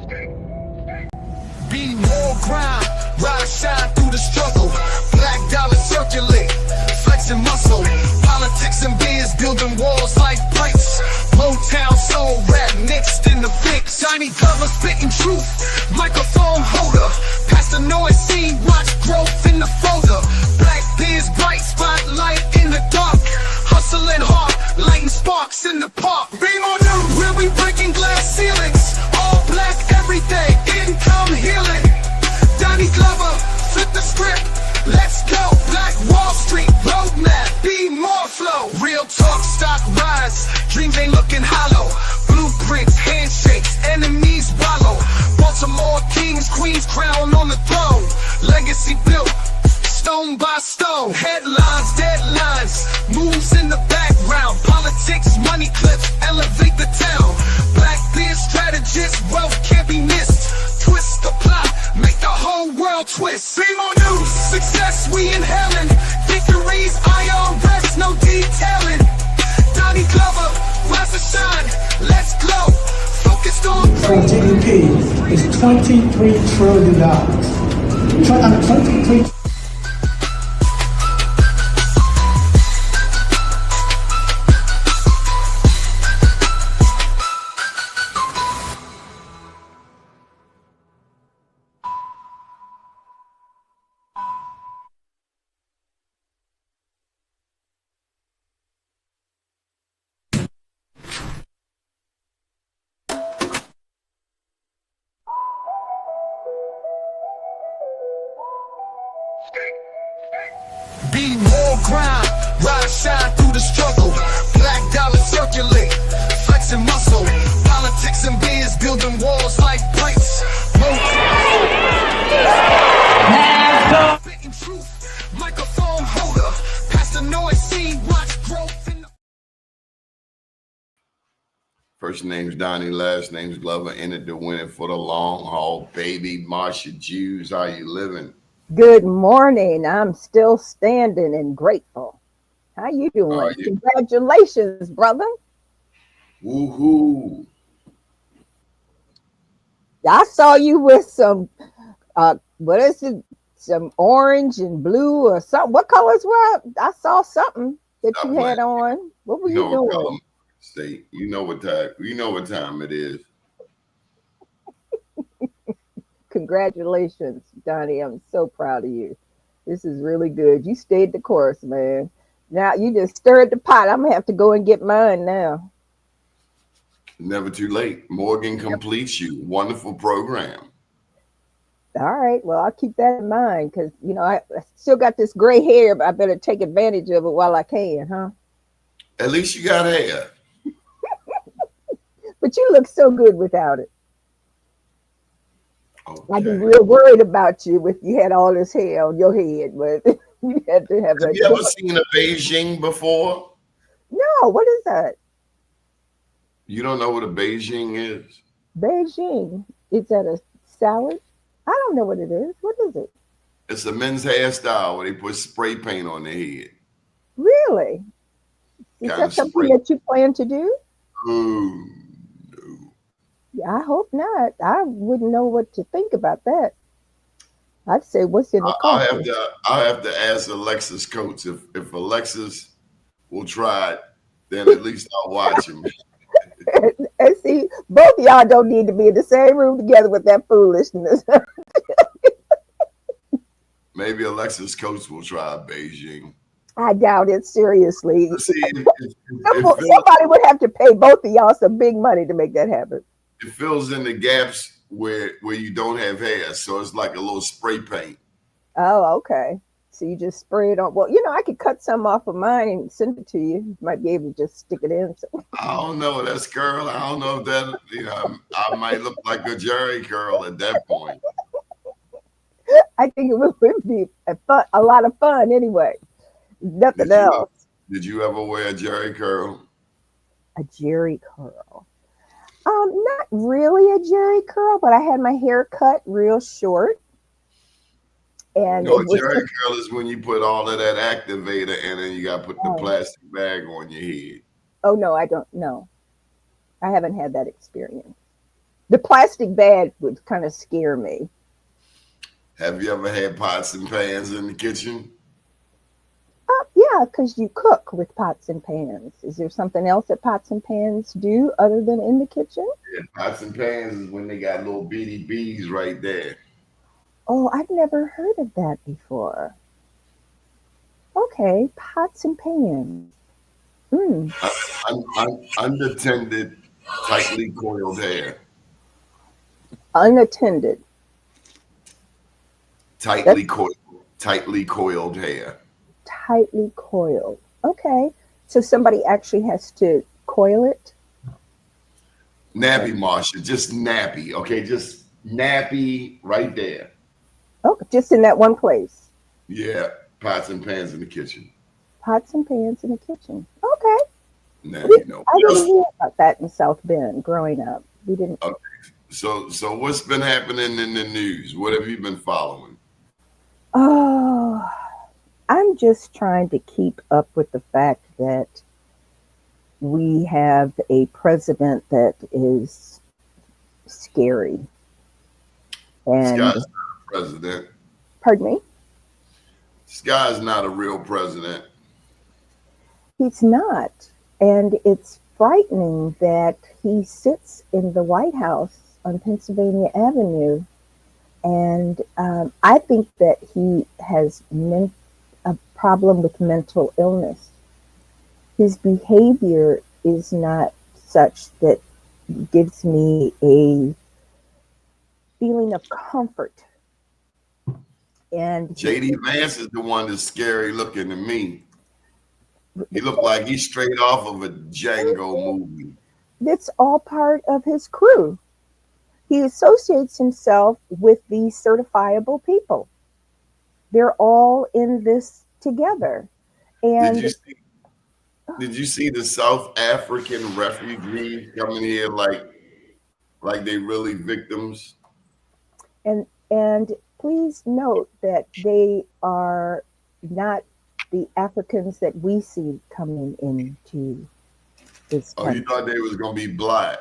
Be more grind, ride, shine through the struggle. Black dollar circulate, flexing muscle. Politics and biz building walls like bricks. Motown soul rap mixed in the fix. Tiny cover spitting truth, microphone holder. Past the noise scene, watch growth in the folder. Black biz bright spotlight in the dark. Hustling hard, lighting sparks in the park. Be more new, we'll be breaking glass ceilings. All black everything, income healing. Donnie Glover, flip the script. Let's go, Black Wall Street roadmap. Be more flow. Real talk, stock rise. Dreams ain't looking hollow. Blueprints, handshakes, enemies wallow. Baltimore kings, queens, crown on the throne. Legacy built, stone by stone. Headlines, deadlines, moves in the background. Politics, money clips, elevate the town. Black beard strategists, wealth can't be missed. Twist the plot, make the whole world twist. Be more news, success we inhaling. Victories, IRS, no detailing. Donnie Glover, rise to shine, let's glow. Focused on GDP is $23 trillion. 23 Be more grind, ride, shine through the struggle. Black dollar circulate, flexing muscle. Politics and biz building walls like bricks. Spitting truth, microphone holder. Past the noise scene, watch growth in the... First name's Doni, last name's Glover. Entered to win it for the long haul, baby. Marsha Jews, how you living? Good morning. I'm still standing and grateful. How you doing? Congratulations, brother. Woohoo. I saw you with some, what is it? Some orange and blue or something. What colors were? I saw something that you had on. What were you doing? Say, you know what time it is. Congratulations, Donnie. I'm so proud of you. This is really good. You stayed the course, man. Now you just stirred the pot. I'm gonna have to go and get mine now. Never too late. Morgan completes you. Wonderful program. All right. Well, I'll keep that in mind because, you know, I still got this gray hair, but I better take advantage of it while I can, huh? At least you got hair. But you look so good without it. Okay. I'd be real worried about you if you had all this hair on your head, but you had to have. Have you ever seen a Beijing before? No, what is that? You don't know what a Beijing is? Beijing. Is that a salad? I don't know what it is. What is it? It's a men's hairstyle where they put spray paint on their head. Really? Is that something that you plan to do? No. Yeah, I hope not. I wouldn't know what to think about that. I'd say, what's in the culture? I'll have to ask Alexis Coates. If Alexis will try it, then at least I'll watch him. And see, both of y'all don't need to be in the same room together with that foolishness. Maybe Alexis Coates will try Beijing. I doubt it, seriously. See, somebody would have to pay both of y'all some big money to make that happen. It fills in the gaps where you don't have hair, so it's like a little spray paint. Oh, okay. So you just spray it on. Well, you know, I could cut some off of mine and send it to you. You might be able to just stick it in. So. I don't know. That's curl. I don't know if that, you know, I might look like a Jerry curl at that point. I think it would be a lot of fun anyway. Nothing else. Did you ever wear a Jerry curl? A Jerry curl. Not really a Jerry curl, but I had my hair cut real short. And no, a Jerry curl is when you put all of that activator in and you got to put the plastic bag on your head. Oh, no, I don't know. I haven't had that experience. The plastic bag would kind of scare me. Have you ever had pots and pans in the kitchen? Yeah, because you cook with pots and pans. Is there something else that pots and pans do other than in the kitchen? Yeah, pots and pans is when they got little bitty bees right there. Oh, I've never heard of that before. Okay, pots and pans. Hmm, Unattended, tightly coiled hair. unattended. Tightly That's coiled, tightly coiled hair. tightly coiled. Okay, so somebody actually has to coil it. Okay. Nappy, Marsha, just nappy. Okay, just nappy right there. Oh, just in that one place. Yeah, pots and pans in the kitchen. Pots and pans in the kitchen. Okay. Now you know. I didn't hear about that in South Bend growing up. We didn't. Okay. So what's been happening in the news? What have you been following? Oh, I'm just trying to keep up with the fact that we have a president that is scary. This guy's And, not a president. pardon me, This guy's not a real president. he's not. And it's frightening that he sits in the White House on Pennsylvania Avenue. And I think that he has a problem with mental illness. His behavior is not such that gives me a feeling of comfort. And JD Vance is the one that's scary looking to me. He looked like he's straight off of a Django movie. it's all part of his crew. He associates himself with these certifiable people. They're all in this together. Did And you see? Did you see the South African refugees coming here like they really victims? and please note that they are not the Africans that we see coming into this Oh, you country. thought they was gonna be black?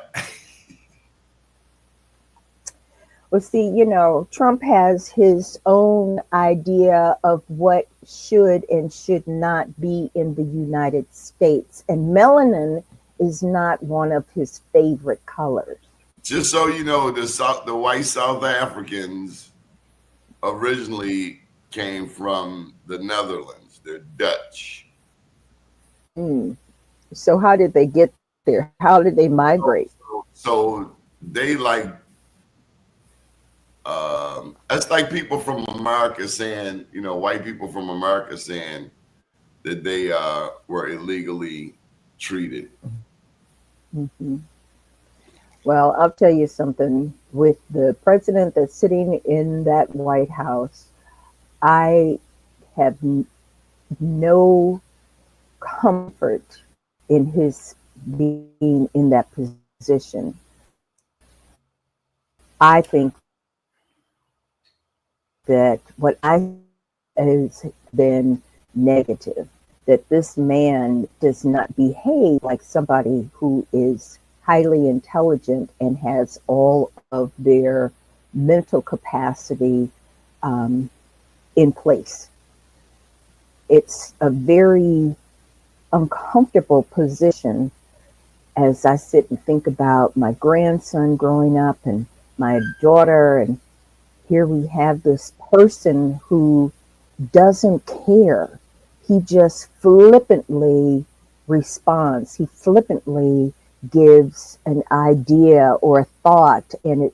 Well, see, Trump has his own idea of what should and should not be in the United States, and melanin is not one of his favorite colors. Just so you know, the white South Africans originally came from the Netherlands. They're Dutch. Mm. So, how did they get there? How did they migrate? So they that's like people from America saying, white people from America saying that they were illegally treated. Mhm. Well, I'll tell you something. With the president that's sitting in that White House, I have no comfort in his being in that position. I think that what I has been negative, that this man does not behave like somebody who is highly intelligent and has all of their mental capacity in place. It's a very uncomfortable position as I sit and think about my grandson growing up and my daughter, and here we have this person who doesn't care. He just flippantly responds. He flippantly gives an idea or a thought, and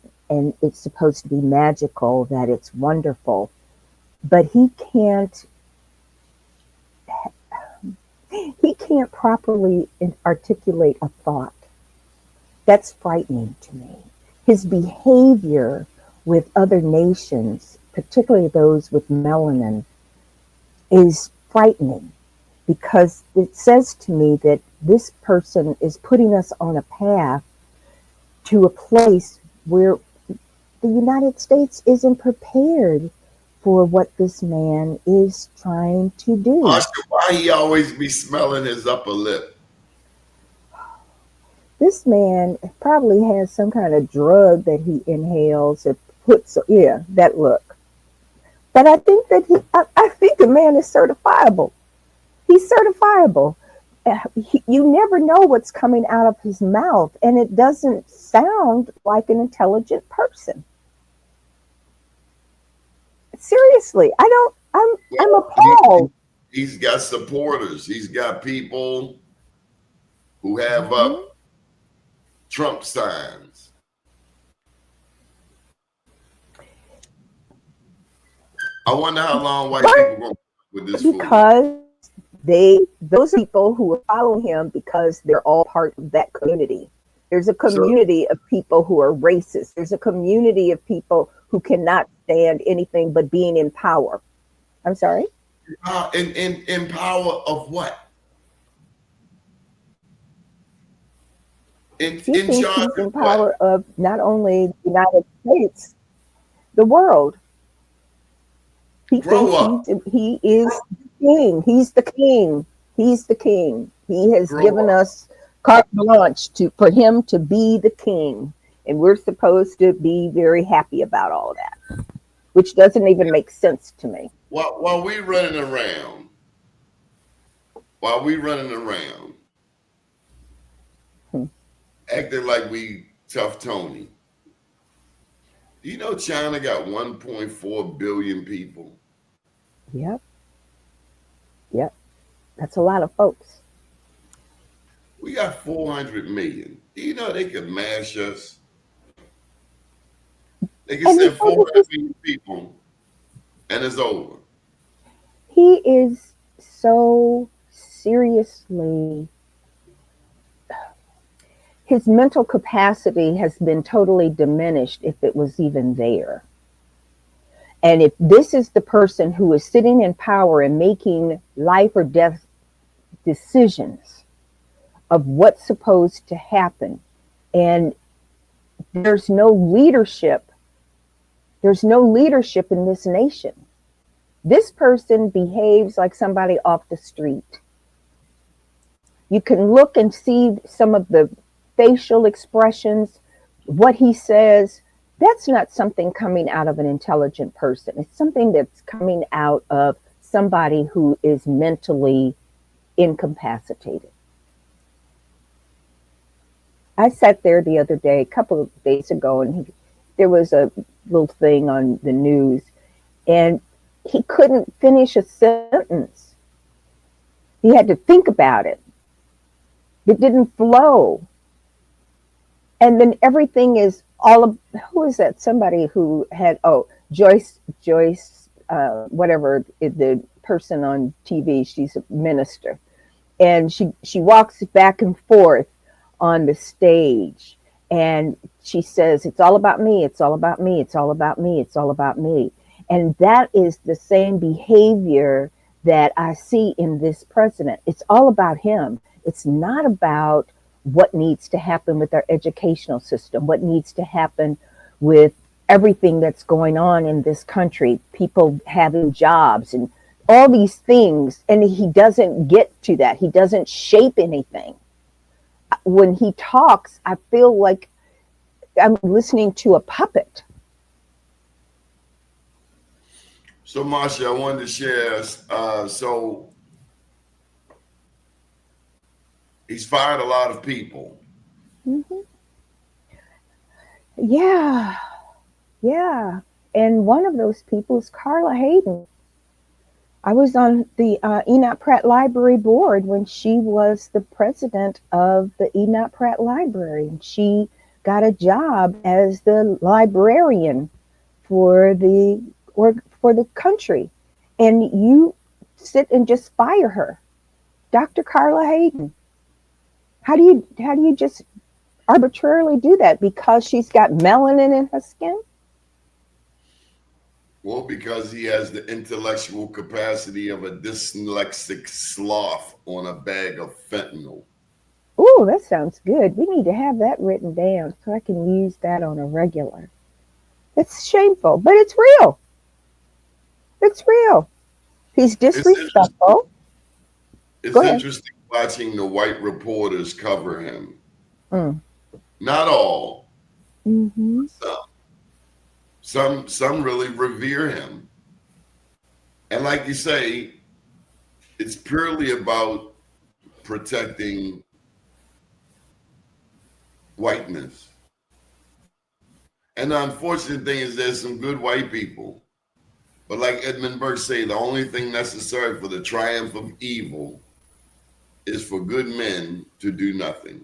it's supposed to be magical, that it's wonderful, but he can't properly articulate a thought. That's frightening to me. His behavior with other nations, particularly those with melanin, is frightening, because it says to me that this person is putting us on a path to a place where the United States isn't prepared for what this man is trying to do. Oscar, why he always be smelling his upper lip? This man probably has some kind of drug that he inhales or puts, yeah, that look. But I think that I think the man is certifiable. He's certifiable. You never know what's coming out of his mouth, and it doesn't sound like an intelligent person. Seriously, I don't. I'm Well, appalled. he's got supporters. He's got people who have Mhm. up Trump signs. I wonder how long white people Right, going to with this fool. because those people who are following him because they're all part of that community. There's a So, community of people who are racist. There's a community of people who cannot stand anything but being in power. I'm sorry. in power of what? He In thinks charge he's of in what? power of not only the United States, the world. He Grow thinks up. he is king. He's the king. He's the king. He has Grow given up. us carte blanche to for him to be the king, and we're supposed to be very happy about all that, which doesn't even make sense to me. While we running around, while we running around, Hmm. acting like we tough Tony. Do you know China got 1.4 billion people? Yep, yep. That's a lot of folks. We got 400 million. Do you know they could mash us? They can And the send thing 400 is, million people and it's over. he is so seriously, his mental capacity has been totally diminished if it was even there. And if this is the person who is sitting in power and making life or death decisions of what's supposed to happen, and there's no leadership, there's no leadership in this nation. This person behaves like somebody off the street. You can look and see some of the facial expressions, what he says. That's not something coming out of an intelligent person. It's something that's coming out of somebody who is mentally incapacitated. I sat there the other day, a couple of days ago, and there was a little thing on the news, and he couldn't finish a sentence. He had to think about it. It didn't flow. And then everything is all of, who is that? Somebody who had, oh, Joyce, whatever, the person on TV, she's a minister. And she walks back and forth on the stage, and she says, it's all about me, it's all about me, it's all about me, it's all about me. And that is the same behavior that I see in this president. It's all about him. It's not about what needs to happen with our educational system, what needs to happen with everything that's going on in this country, people having jobs and all these things. And he doesn't get to that. He doesn't shape anything. When he talks, I feel like I'm listening to a puppet. So, Marsha, I wanted to share. So, he's fired a lot of people. Mm-hmm. Yeah, yeah. And one of those people is Carla Hayden. I was on the Enoch Pratt Library Board when she was the president of the Enoch Pratt Library. And she got a job as the librarian for for the country. And you sit and just fire her, Dr. Carla Hayden. How do you just arbitrarily do that because she's got melanin in her skin? Well, because he has the intellectual capacity of a dyslexic sloth on a bag of fentanyl. Oh, that sounds good. We need to have that written down so I can use that on a regular. It's shameful, but it's real. It's real. He's It's interesting. disrespectful. It's Go ahead. interesting watching the white reporters cover him. Mm. Not all. Mm-hmm. Some really revere him. And like you say, it's purely about protecting whiteness. And the unfortunate thing is there's some good white people. But like Edmund Burke say, the only thing necessary for the triumph of evil is for good men to do nothing.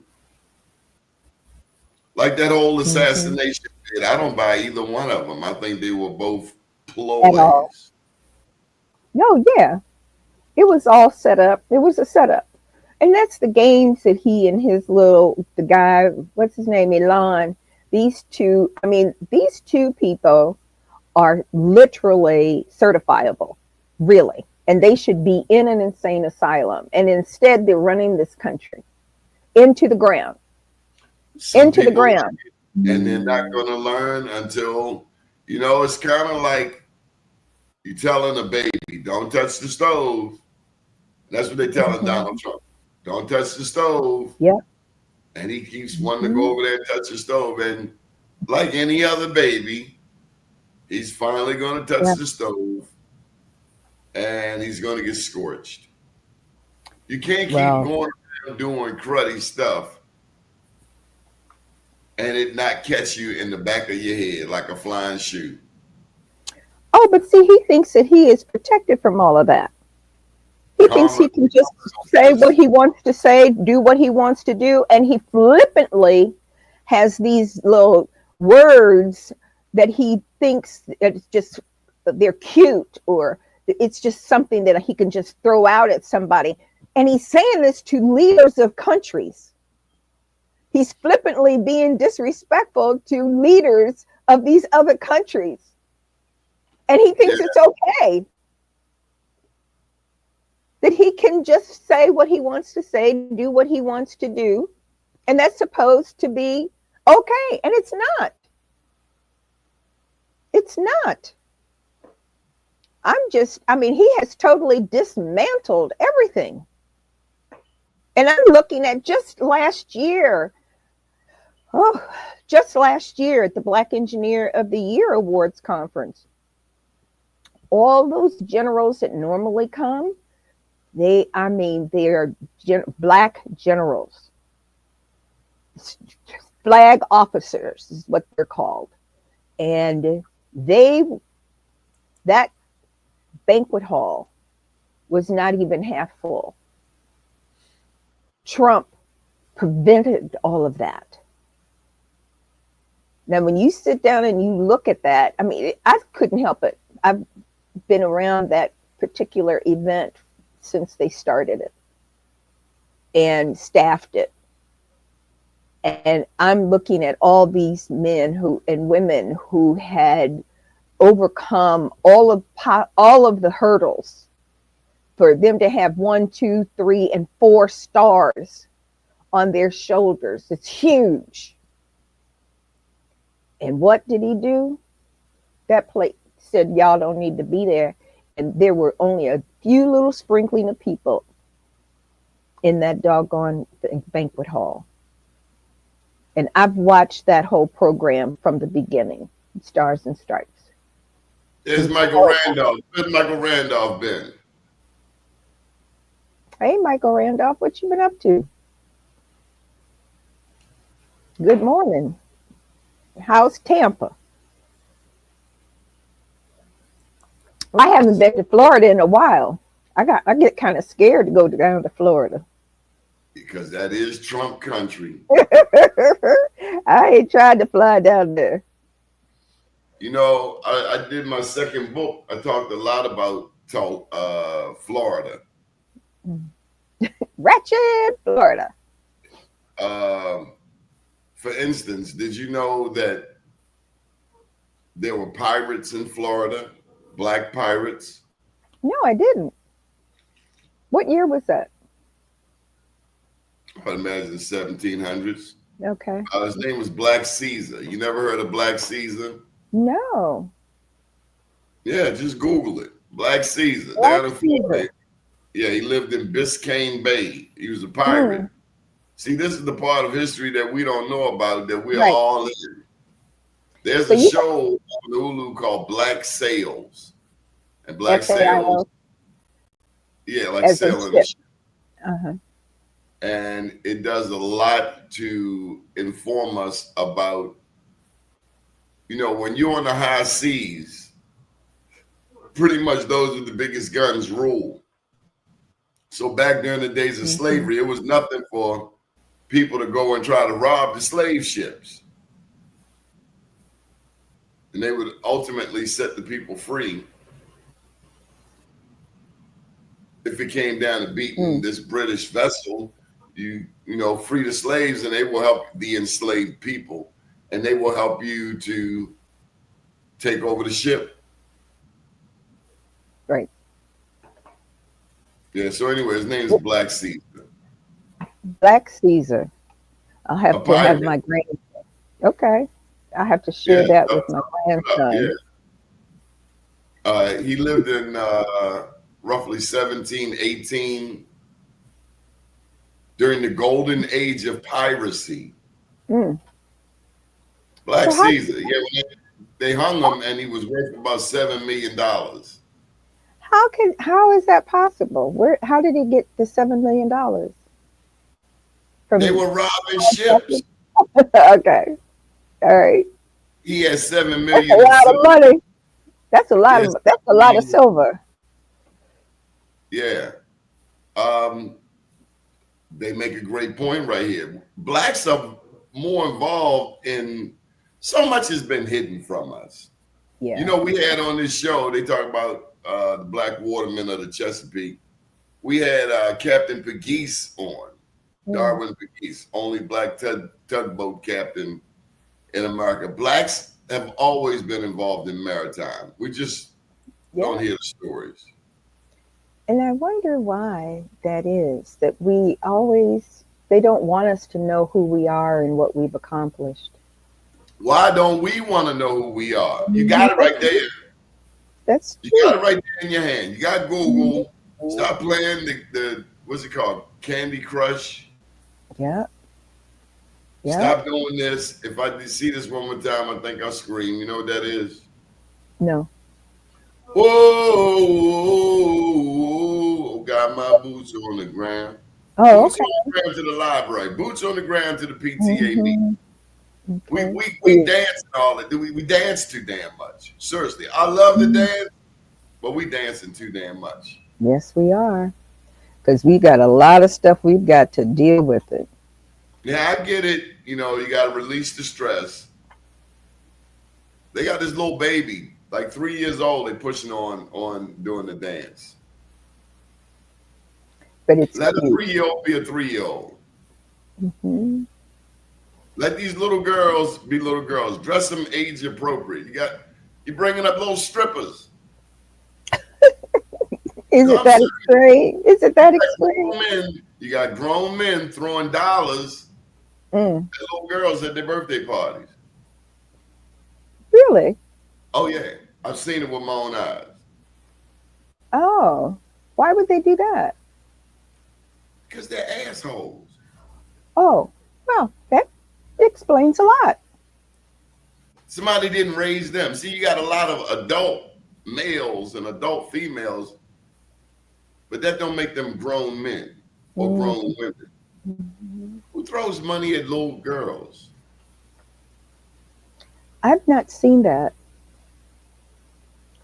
Like that whole Mm-hmm. assassination bid, I don't buy either one of them. I think they were both At all. ploys. No, yeah. It was all set up. It was a setup. And that's the games that he and his the guy, what's his name, Elon, these two people are literally certifiable, really. And they should be in an insane asylum. And instead, they're running this country into the ground, Some into the people, ground. and they're not going to learn until, it's kind of like you telling a baby, don't touch the stove. That's what they're telling Mm-hmm. Donald Trump. Don't touch the stove. Yep. And he keeps wanting to Mm-hmm. go over there and touch the stove. And like any other baby, he's finally going to touch Yep. the stove and he's going to get scorched. You can't keep Well, going around doing cruddy stuff and it not catch you in the back of your head like a flying shoe. oh, but see, he thinks that he is protected from all of that. He thinks Karma, he can just say what he wants to say, do what he wants to do, and he flippantly has these little words that he thinks it's just they're cute or it's just something that he can just throw out at somebody. And he's saying this to leaders of countries. He's flippantly being disrespectful to leaders of these other countries. And he thinks it's okay that he can just say what he wants to say, do what he wants to do. And that's supposed to be okay. And it's not. It's not. He has totally dismantled everything. And I'm looking at just last year at the Black Engineer of the Year Awards conference. All those generals that normally come, they are black generals. Flag officers is what they're called. And that banquet hall was not even half full. Trump prevented all of that. Now, when you sit down and you look at that, I couldn't help it. I've been around that particular event since they started it and staffed it. And I'm looking at all these men and women who had overcome all of the hurdles for them to have 1, 2, 3, and 4 stars on their shoulders. It's huge. And what did he do? That plate said, y'all don't need to be there. And there were only a few little sprinkling of people in that doggone banquet hall. And I've watched that whole program from the beginning, Stars and Stripes. There's Michael Randolph. Where's Michael Randolph been? Hey, Michael Randolph, what you been up to? Good morning. How's Tampa? I haven't been to Florida in a while. I get kind of scared to go down to Florida. Because that is Trump country. I ain't tried to fly down there. I did my second book. I talked a lot about Florida. Wretched Florida. For instance, did you know that there were pirates in Florida? Black pirates? No, I didn't. What year was that? I imagine 1700s. Okay. His name was Black Caesar. You never heard of Black Caesar? No. Yeah, just Google it. Black Caesar. Black Down in Caesar. Florida. Yeah, he lived in Biscayne Bay. He was a pirate. See, this is the part of history that we don't know about, that we're Right. all in. There's So a you show on Hulu called Black Sails. And Black SAIL Sails, yeah, like as a sailing a ship. ship. Uh-huh. And it does a lot to inform us about, you know, when you're on the high seas, pretty much those with the biggest guns rule. So back during the days of slavery, it was nothing for people to go and try to rob the slave ships. And they would ultimately set the people free if it came down to beating this British vessel. You know, free the slaves, and they will help the enslaved people, and they will help you to take over the ship. Right. Yeah. So anyway, his name is Black Caesar. Black Caesar. I'll have to have my grandson. Okay. I have to share that with my grandson. Yeah. He lived in roughly 1718 during the golden age of piracy. Black Caesar. Yeah, when they hung him, and he was worth about $7 million. How is that possible? How did he get the $7 million? They were robbing ships. Okay. All right. He had $7 million. That's a lot of money. That's a lot of that's a lot of silver. Yeah. They make a great point right here. Blacks are more involved in, so much has been hidden from us. Yeah. You know, we had on this show, they talk about the Black Watermen of the Chesapeake. We had Captain Pegues on, Darwin Pegues, only black tugboat captain in America. Blacks have always been involved in maritime. We just don't hear the stories. And I wonder why that is, that they don't want us to know who we are and what we've accomplished. Why don't we want to know who we are? You got it right there. That's true. You got it right there in your hand. You got Google. Stop playing the what's it called? Candy Crush. Yeah. Yeah. Stop doing this. If I see this one more time, I think I'll scream. You know what that is? No. Whoa, got my boots on the ground. Oh, boots okay. on the ground to the library. Boots on the ground to the PTA meeting. Okay. We dance and all that. We dance too damn much. Seriously, I love to dance, but we dancing too damn much. Yes, we are. Because we got a lot of stuff we've got to deal with it. Yeah, I get it. You know, you got to release the stress. They got this little baby, like 3 years old. They pushing on doing the dance. But it's let cute. a 3-year-old be a 3-year-old. Mm-hmm. Let these little girls be little girls. Dress them age appropriate. You're bringing up little strippers. Is it that extreme? Is it that extreme? You got grown men throwing dollars at little girls at their birthday parties. Really? Oh yeah, I've seen it with my own eyes. Oh, why would they do that? Because they're assholes. Oh, well, that explains a lot. Somebody didn't raise them. See, you got a lot of adult males and adult females, but that don't make them grown men or grown women. Who throws money at little girls? I've not seen that.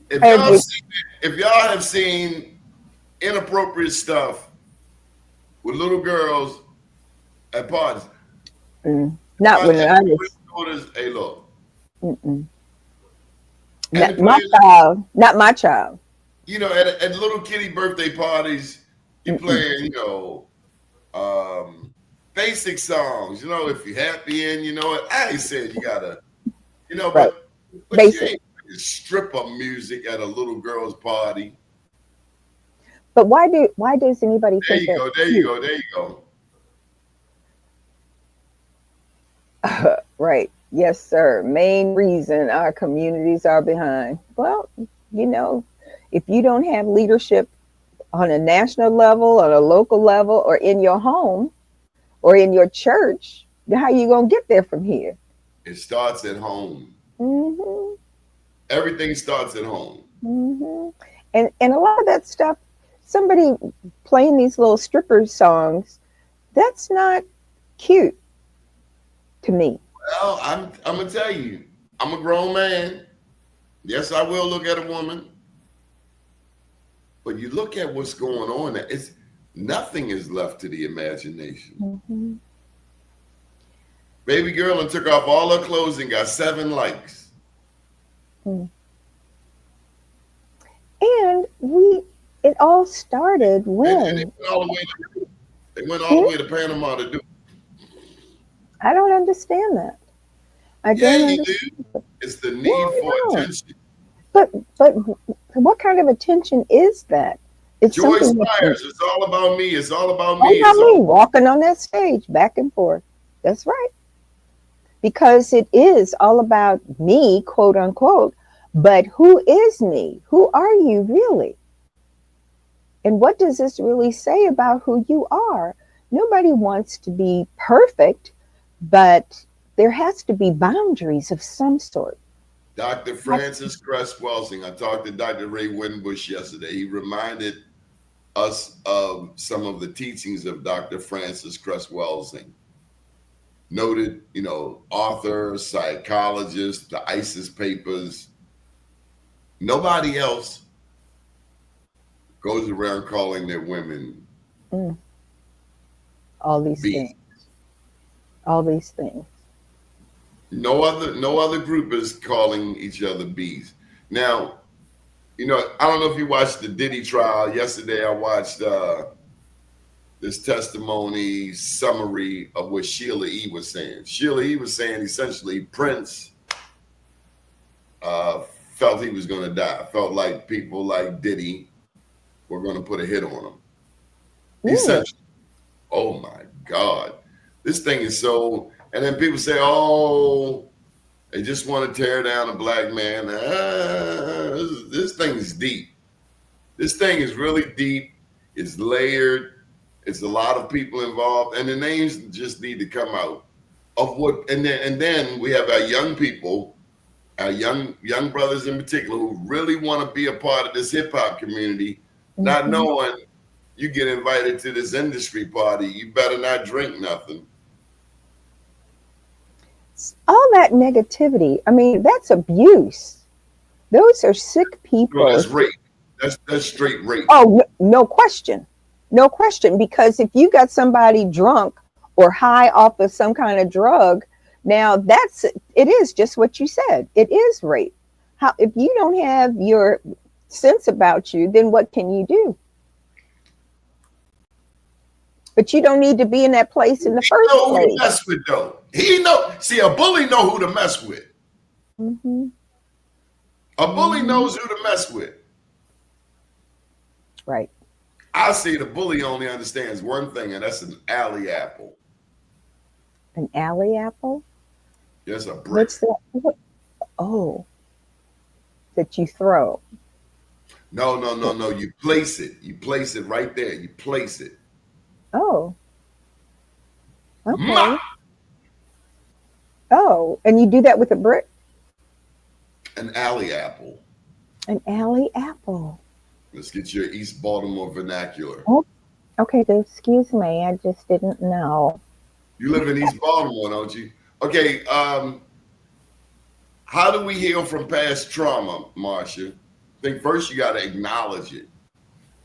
If y'all have seen inappropriate stuff with little girls at parties, not when I was. Hey, look. Not my child. You know, at little kitty birthday parties, you playing, you know, basic songs. You know, if you're happy and you know what, I ain't saying you gotta, you know, but basic. You ain't stripper music at a little girl's party. But why does anybody think that? There you go. Right. Yes, sir. Main reason our communities are behind. Well, you know, if you don't have leadership on a national level, on a local level, or in your home, or in your church, then how you gonna get there from here? It starts at home. Hmm. Everything starts at home. Hmm. And a lot of that stuff, somebody playing these little stripper songs, that's not cute to me. Well, I'm gonna tell you, I'm a grown man. Yes, I will look at a woman, but you look at what's going on. It's nothing is left to the imagination. Hmm. Baby girl and took off all her clothes and got 7 likes. And it all started And when they went all the way to Panama to do it. I don't understand that. I Yeah, don't you understand. do. It's the need Yeah, I for know. attention. But what kind of attention is that? It's Joyce something Myers, it's all about me. It's all about all me. about It's me all walking on that stage back and forth. That's right. Because it is all about me, quote unquote. But who is me? Who are you really? And what does this really say about who you are? Nobody wants to be perfect, but there has to be boundaries of some sort. Dr. Francis Cress Welsing. I talked to Dr. Ray Winbush yesterday. He reminded us of some of the teachings of Dr. Francis Cress Welsing. Noted, author, psychologist, the ISIS papers. Nobody else goes around calling their women Mm. All these bees. things. All these things. No other group is calling each other bees. Now, I don't know if you watched the Diddy trial. Yesterday I watched this testimony summary of what Sheila E. was saying. Sheila E. was saying essentially Prince felt he was going to die. Felt like people like Diddy were going to put a hit on him. Essentially. Oh my God. This thing is so... And then people say, oh, they just want to tear down a black man. This thing is deep. This thing is really deep. It's layered. It's a lot of people involved, and the names just need to come out of what. And then we have our young people, our young brothers in particular, who really want to be a part of this hip hop community, not knowing you get invited to this industry party, you better not drink nothing. All that negativity, I mean, that's abuse. Those are sick people. No, that's rape. That's straight rape. Oh, no question. No question. Because if you got somebody drunk or high off of some kind of drug, now it is just what you said. It is rape. How, if you don't have your sense about you, then what can you do? But you don't need to be in that place in the first He know who place. to mess with, though. He know. See, a bully know who to mess with. Mm-hmm. A bully knows who to mess with. Right. I say the bully only understands one thing, and that's an alley apple. An alley apple? Yes, a brick. What's that? Oh, that you throw. No. You place it. You place it right there. You place it. Oh. Okay. Ma! Oh, and you do that with a brick? An alley apple. An alley apple. Let's get your East Baltimore vernacular. Oh, okay. Excuse me. I just didn't know. You live in East Baltimore, don't you? Okay. How do we heal from past trauma, Marcia? I think first you got to acknowledge it.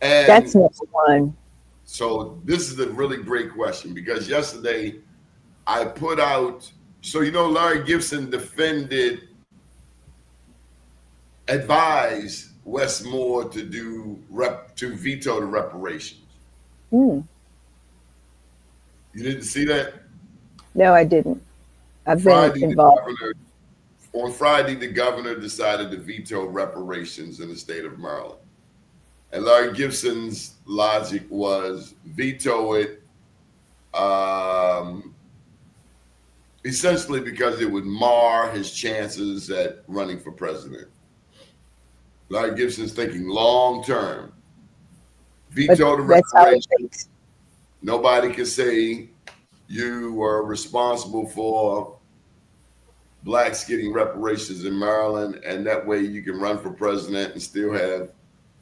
And That's number one. so this is a really great question, because yesterday I put out, so Larry Gibson advised Wes Moore to veto the reparations. Mm. You didn't see that? No, I didn't. I've been involved. On Friday, the governor decided to veto reparations in the state of Maryland. And Larry Gibson's logic was veto it essentially because it would mar his chances at running for president. Larry Gibson's thinking long term. Veto the That's how it reparations. thinks. Nobody can say you were responsible for blacks getting reparations in Maryland, and that way you can run for president and still have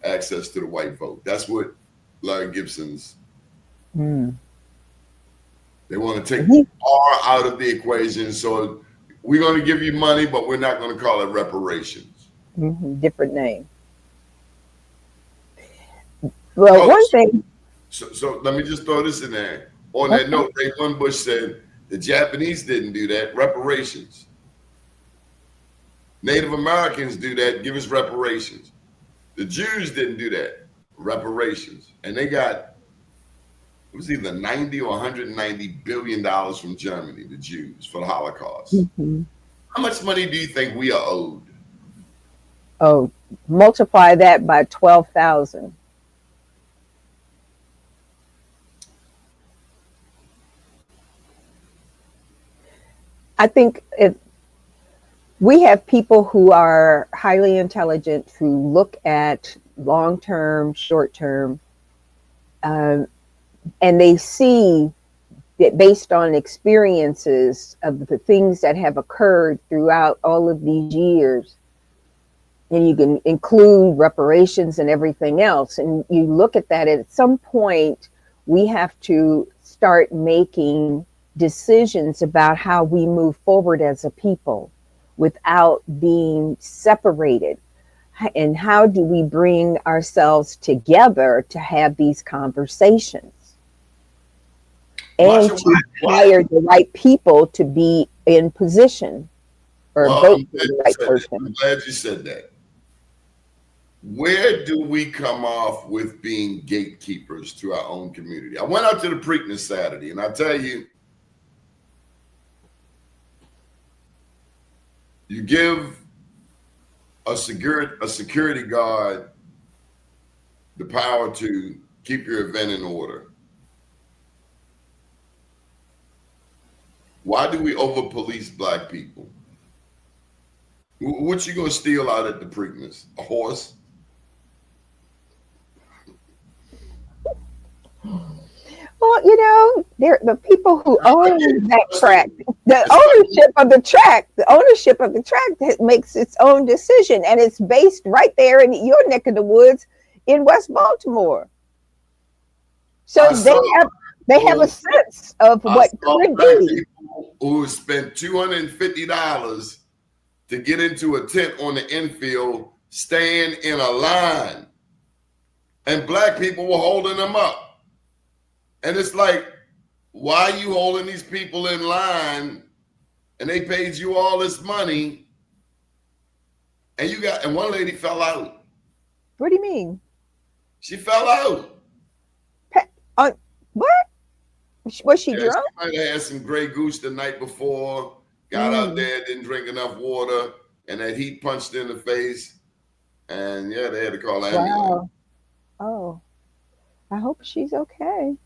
access to the white vote. That's what Larry Gibson's. Mm. They want to take R out of the equation. So we're going to give you money, but we're not going to call it reparations. Mm-hmm. Different name. Well, one thing. So let me just throw this in there. On that note, Ray Bush said the Japanese didn't do that. Reparations. Native Americans do that. Give us reparations. The Jews didn't do that. Reparations. And they got, it was either 90 or 190 billion dollars from Germany, the Jews, for the Holocaust. Mm-hmm. How much money do you think we are owed? Oh, multiply that by 12,000. I think if we have people who are highly intelligent who look at long-term, short-term, and they see that based on experiences of the things that have occurred throughout all of these years, and you can include reparations and everything else, and you look at that, at some point, we have to start making decisions about how we move forward as a people without being separated. And how do we bring ourselves together to have these conversations and to hire the right people to be in position or vote for the right person? I'm glad you said that. Where do we come off with being gatekeepers to our own community? I went out to the Preakness Saturday, and I tell you, you give a security guard the power to keep your event in order. Why do we over police black people? What you gonna steal out at the Preakness? A horse? Well, you know, they're the people who own that track. The ownership of the track makes its own decision, and it's based right there in your neck of the woods in West Baltimore. So they have a sense of what could be. Who spent $250 to get into a tent on the infield, staying in a line, and black people were holding them up. And it's like, why are you holding these people in line? And they paid you all this money, and one lady fell out. What do you mean? She fell out. What? Was she drunk? She might have had some Grey Goose the night before, got out there, didn't drink enough water, and that heat punched her in the face. And yeah, they had to call an ambulance. Wow. Oh, I hope she's okay.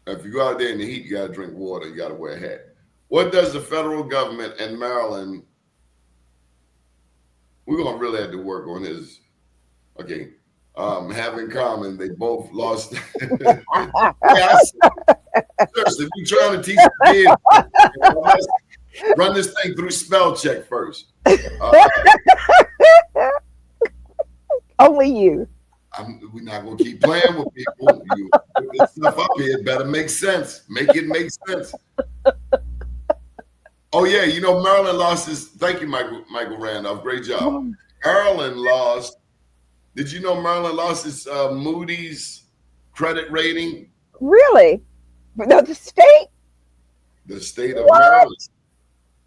If you go out there in the heat, you got to drink water. You got to wear a hat. What does the federal government and Maryland? We're gonna really have to work on his. Okay, have in common. They both lost. Seriously, we're trying to teach the kids. Run this thing through spell check first. Only you. We're not gonna keep playing with people. You put this stuff up here, it better make sense. Make it make sense. Oh yeah, you know Maryland lost his. Thank you, Michael Randolph. Great job. Maryland lost. Did you know Maryland lost its Moody's credit rating? Really? No, the state? The state of Maryland.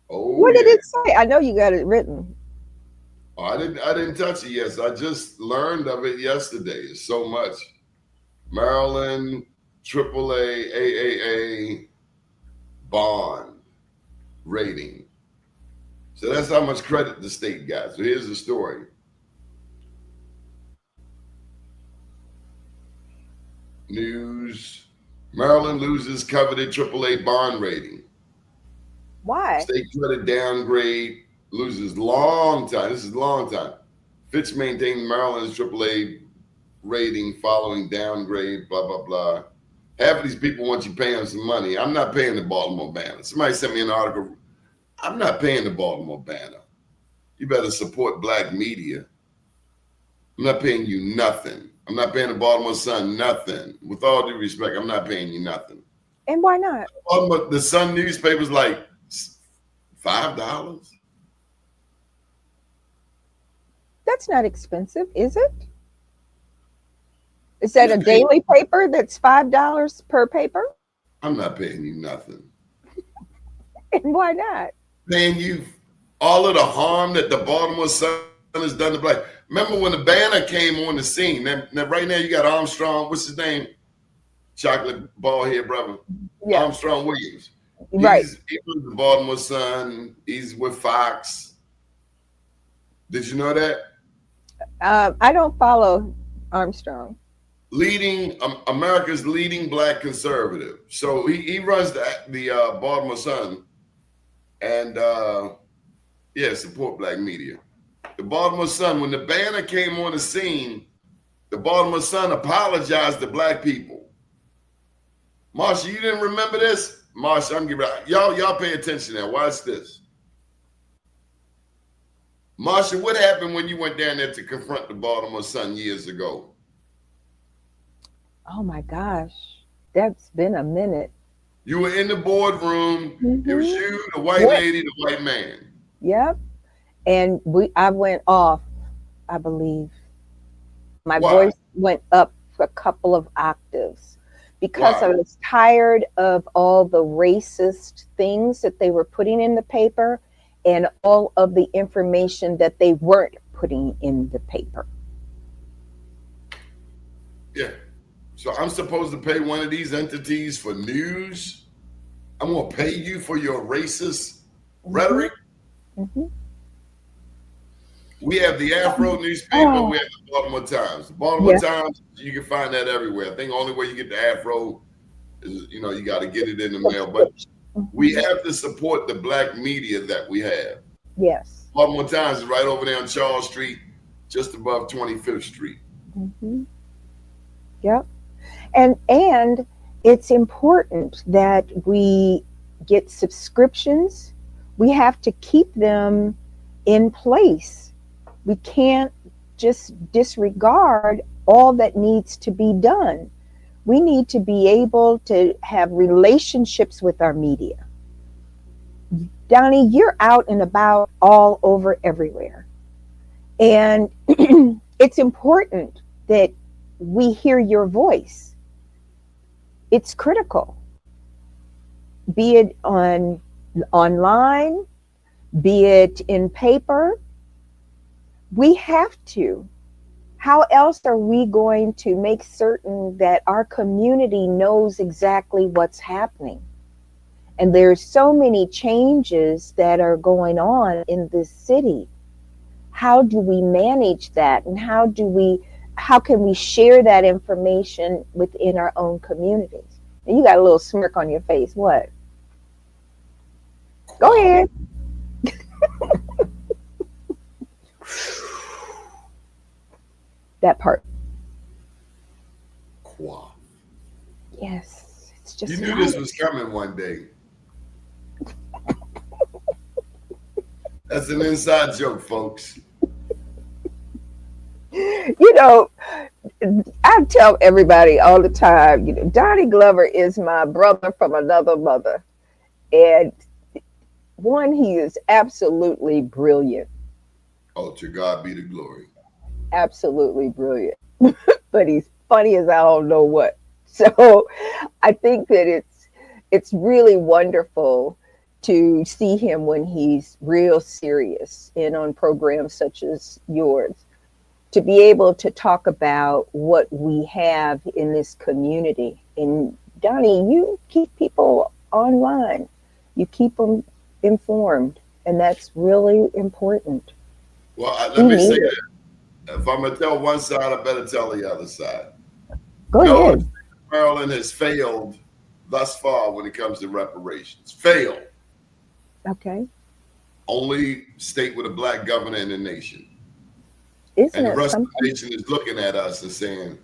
Oh, what did it say? I know you got it written. Oh, I didn't touch it yet. I just learned of it yesterday. It's so much. Maryland AAA AAA bond rating. So that's how much credit the state got. So here's the story. News. Maryland loses coveted AAA bond rating. Why? State credit downgrade, loses long time. This is a long time. Fitch maintained Maryland's AAA rating following downgrade, blah, blah, blah. Half of these people want you paying them some money. I'm not paying the Baltimore Banner. Somebody sent me an article. I'm not paying the Baltimore Banner. You better support black media. I'm not paying you nothing. I'm not paying the Baltimore Sun nothing. With all due respect, I'm not paying you nothing. And why not? The Sun newspaper's like $5. That's not expensive, is it? Is that a daily paper that's $5 per paper? I'm not paying you nothing. And why not? Paying you all of the harm that the Baltimore Sun has done to black. Remember when the Banner came on the scene? Now right now you got Armstrong. What's his name? Chocolate ball head brother. Yeah. Armstrong Williams. Right. He was the Baltimore Sun. He's with Fox. Did you know that? I don't follow Armstrong. America's leading black conservative. So he runs the Baltimore Sun, and support black media. The Baltimore Sun, when the Banner came on the scene, the Baltimore Sun apologized to black people. Marsha, you didn't remember this? Marsha, I'm giving y'all pay attention now. Watch this. Marsha, what happened when you went down there to confront the Baltimore Sun years ago? Oh my gosh, that's been a minute. You were in the boardroom. Mm-hmm. It was you, the white lady, the white man. Yep. And I went off, I believe. My voice went up a couple of octaves because I was tired of all the racist things that they were putting in the paper and all of the information that they weren't putting in the paper. Yeah. So I'm supposed to pay one of these entities for news? I'm going to pay you for your racist rhetoric? Mm-hmm. We have the Afro newspaper. We have the Baltimore Times. The Baltimore Times, you can find that everywhere. I think the only way you get the Afro is, you got to get it in the mail. But we have to support the black media that we have. Yes. Baltimore Times is right over there on Charles Street, just above 25th Street. Mm-hmm. Yep. And it's important that we get subscriptions. We have to keep them in place. We can't just disregard all that needs to be done. We need to be able to have relationships with our media. Doni, you're out and about all over everywhere. And it's important that we hear your voice. It's critical, be it online, be it in paper. We have to. How else are we going to make certain that our community knows exactly what's happening? And there's so many changes that are going on in this city. How do we manage that? And how can we share that information within our own communities? And you got a little smirk on your face. What? Go ahead. That part. Quaff. Yes. It's just. You knew this was coming one day. That's an inside joke, folks. I tell everybody all the time, Donnie Glover is my brother from another mother. And one, he is absolutely brilliant. Oh, to God be the glory. Absolutely brilliant. But he's funny as I don't know what. So I think that it's really wonderful to see him when he's real serious and on programs such as yours, to be able to talk about what we have in this community. And Doni, you keep people online, you keep them informed, and that's really important. Well, let me say that. If I'm going to tell one side, I better tell the other side. Go ahead. Maryland has failed thus far when it comes to reparations. Failed. Okay. Only state with a black governor in the nation. Isn't and the it rest something? of the nation is looking at us and saying,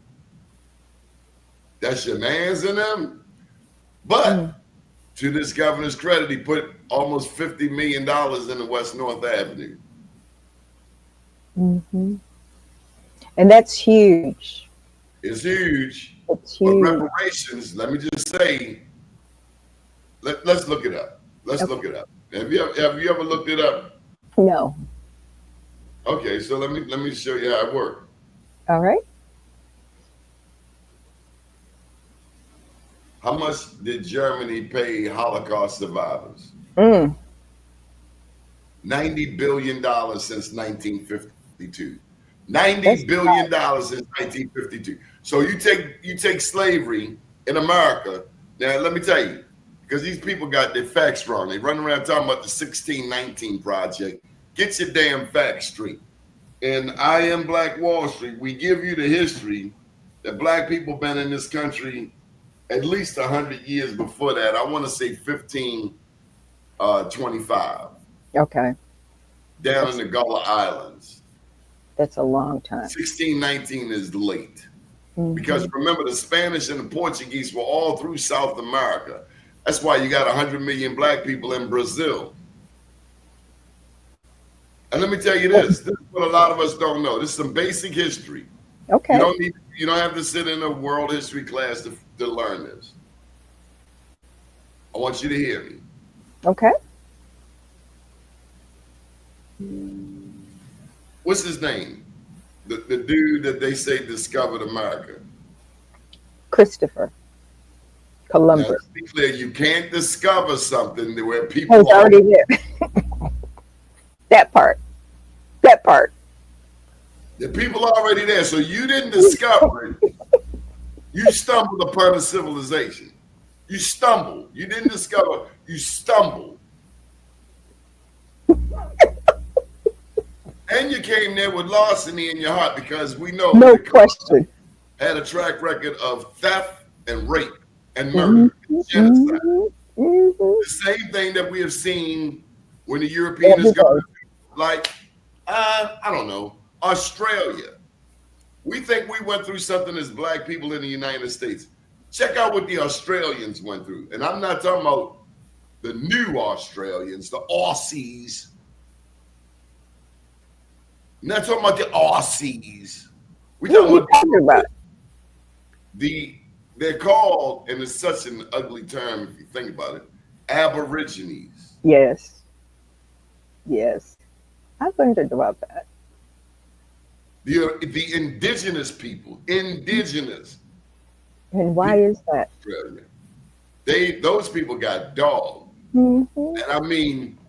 That's your man's in them. But to this governor's credit, he put almost $50 million in the West North Avenue. And that's huge. It's huge. It's But huge. reparations, let me just say, let's look it up. Let's look it up. Have you ever looked it up? No. Okay, so let me show you how it works. All right. How much did Germany pay Holocaust survivors? Mm. $90 billion since 1952. $90 billion since 1952. So you take slavery in America. Now let me tell you, because these people got their facts wrong. They run around talking about the 1619 Project. Get your damn facts straight. In I Am Black Wall Street, we give you the history that black people been in this country at least 100 years before that. I want to say 1525. Okay. Down in the Gullah Islands. That's a long time. 1619 is late. Because remember, the Spanish and the Portuguese were all through South America. That's why you got 100 million black people in Brazil. And let me tell you this is what a lot of us don't know. This is some basic history. Okay. You don't have to sit in a world history class to learn this. I want you to hear me. Okay. What's his name? The dude that they say discovered America. Christopher Columbus. Now, to be clear, you can't discover something where people It's already there. That part. The people are already there, so you didn't discover it. You stumbled upon a civilization. You stumbled. You didn't discover. You stumbled. And you came there with larceny in your heart because we know No question. had a track record of theft and rape and murder, and genocide. The same thing that we have seen when the Europeans go, like, I don't know, Australia. We think we went through something as black people in the United States. Check out what the Australians went through. And I'm not talking about the new Australians, the Aussies. I'm not talking about the Aussies. We're talking about they're called, and it's such an ugly term if you think about it, Aborigines. Yes. I wondered about that. The indigenous people, indigenous. And why is that? Australia. Those people got dogged. And I mean,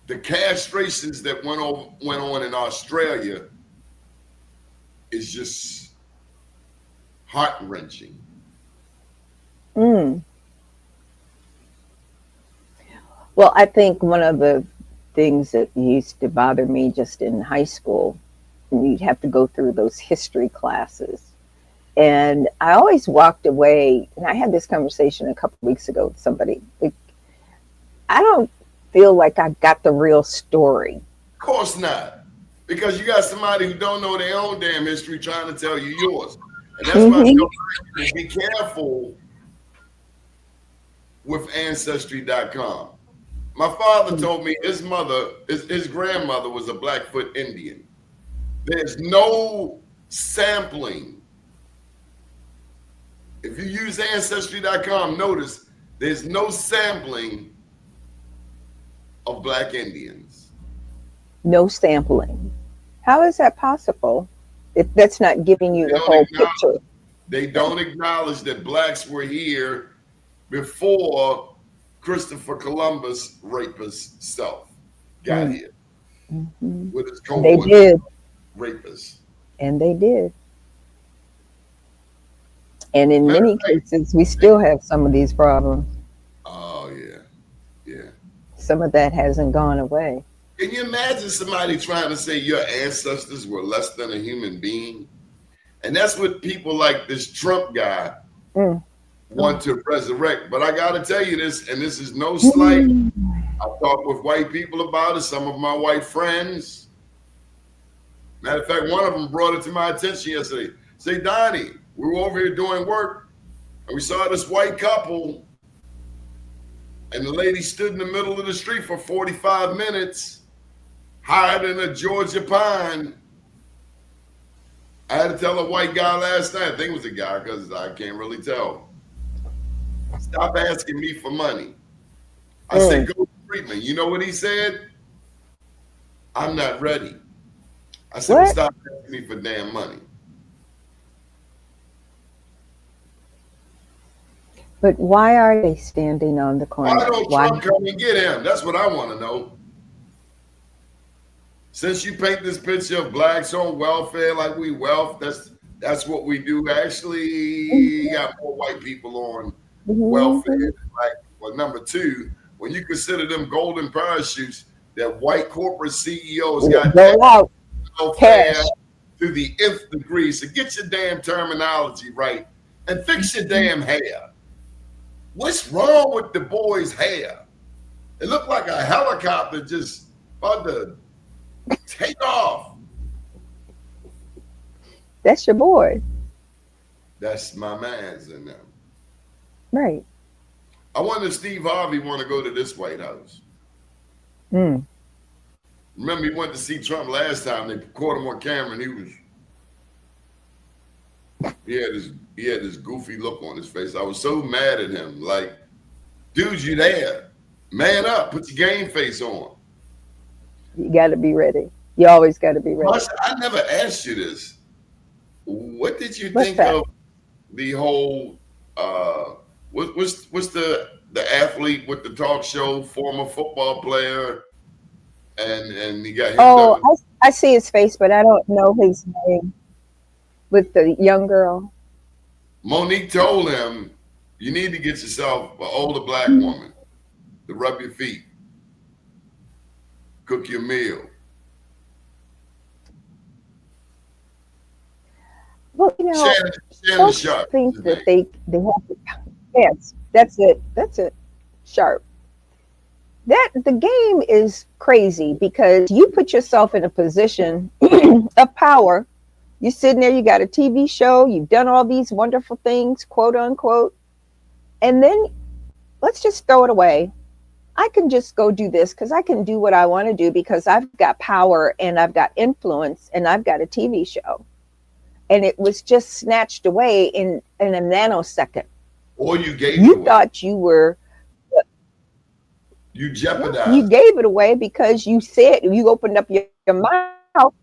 the castrations that went on in Australia is just heart-wrenching. Well, I think one of the things that used to bother me just in high school, and you'd have to go through those history classes. And I always walked away, and I had this conversation a couple of weeks ago with somebody. Like, I don't feel like I got the real story. Of course not. Because you got somebody who don't know their own damn history trying to tell you yours. And that's why I tell you, be careful with Ancestry.com. My father told me his grandmother was a Blackfoot Indian. There's no sampling. If you use Ancestry.com, notice there's no sampling of Black Indians. No sampling. How is that possible? If that's not giving you the whole picture. They don't acknowledge that blacks were here before Christopher Columbus rapist self got here with his cohort. They did. Rapists. And they did. And in many cases, we still have some of these problems. Oh, yeah. Some of that hasn't gone away. Can you imagine somebody trying to say your ancestors were less than a human being? And that's what people like this Trump guy want to resurrect. But I got to tell you this, and this is no slight. I've talked with white people about it, some of my white friends. Matter of fact, one of them brought it to my attention yesterday. Say, Doni, We were over here doing work, and we saw this white couple, and the lady stood in the middle of the street for 45 minutes, higher than a Georgia pine. I had to tell a white guy last night, I think it was a guy because I can't really tell. Stop asking me for money. I said, go to treatment. You know what he said? I'm not ready. I said, well, stop asking me for damn money. But why are they standing on the corner? Why don't Trump come and get him? That's what I want to know. Since you paint this picture of blacks on welfare like we wealth, that's what we do. Actually, you got more white people on welfare than black. Well, number two, when you consider them golden parachutes that white corporate CEOs got out welfare to the nth degree. So get your damn terminology right and fix your damn hair. What's wrong with the boy's hair? It looked like a helicopter just about to take off. That's your boy. That's my man's in them. Right. I wonder if Steve Harvey want to go to this White House. Mm. Remember, he went to see Trump last time. They caught him on camera, and he had this goofy look on his face. I was so mad at him. Like, dude, you there? Man up. Put your game face on. You got to be ready. You always got to be ready. Marsha, I never asked you this. What did you think of the whole? What's the athlete with the talk show, former football player, and he got hit. Oh, I see his face, but I don't know his name. With the young girl, Monique told him, "You need to get yourself an older black woman to rub your feet, cook your meal." Well, you know, Shannon Sharp think that they have to. Yes, that's it. Sharp. That the game is crazy because you put yourself in a position of power. You're sitting there, you got a TV show, you've done all these wonderful things, quote unquote, and then let's just throw it away. I can just go do this because I can do what I want to do because I've got power and I've got influence and I've got a TV show. And it was just snatched away in a nanosecond. Or you gave it away. You thought you were. You jeopardized. You gave it away because you said, you opened up your mouth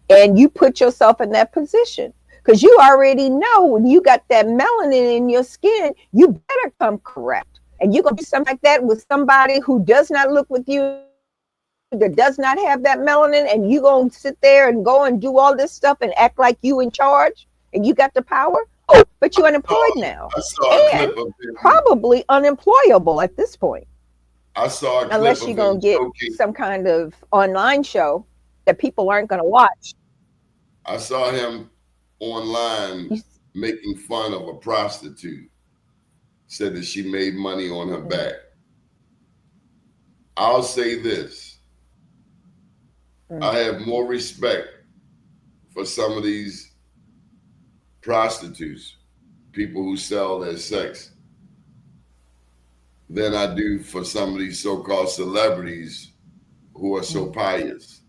and you put yourself in that position. Because you already know when you got that melanin in your skin, you better come correct. And you're going to do something like that with somebody who does not look with you, that does not have that melanin, and you going to sit there and go and do all this stuff and act like you in charge and you got the power? Oh, but you're unemployed now. I saw a clip of him. Probably unemployable at this point. I saw a clip unless you're going to get some kind of online show that people aren't going to watch. I saw him online making fun of a prostitute. Said that she made money on her back. I'll say this. I have more respect for some of these prostitutes, people who sell their sex, than I do for some of these so-called celebrities who are so pious.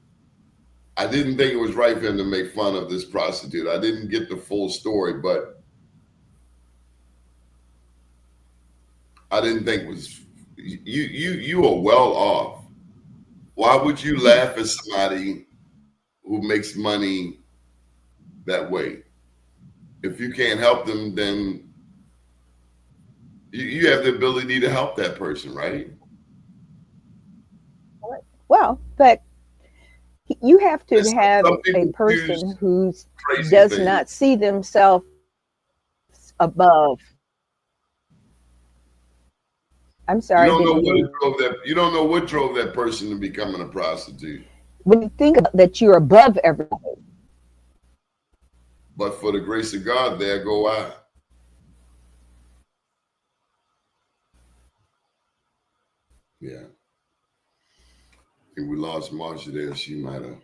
I didn't think it was right for him to make fun of this prostitute. I didn't get the full story, but I didn't think it was, you are well off. Why would you laugh at somebody who makes money that way? If you can't help them, then you have the ability to help that person, right? Well, but you have to have a person who does not see themselves above. I'm sorry. You don't know what drove that person to becoming a prostitute. When you think that you're above everybody. But for the grace of God, there go I. Yeah. I think we lost Marsha there. She might have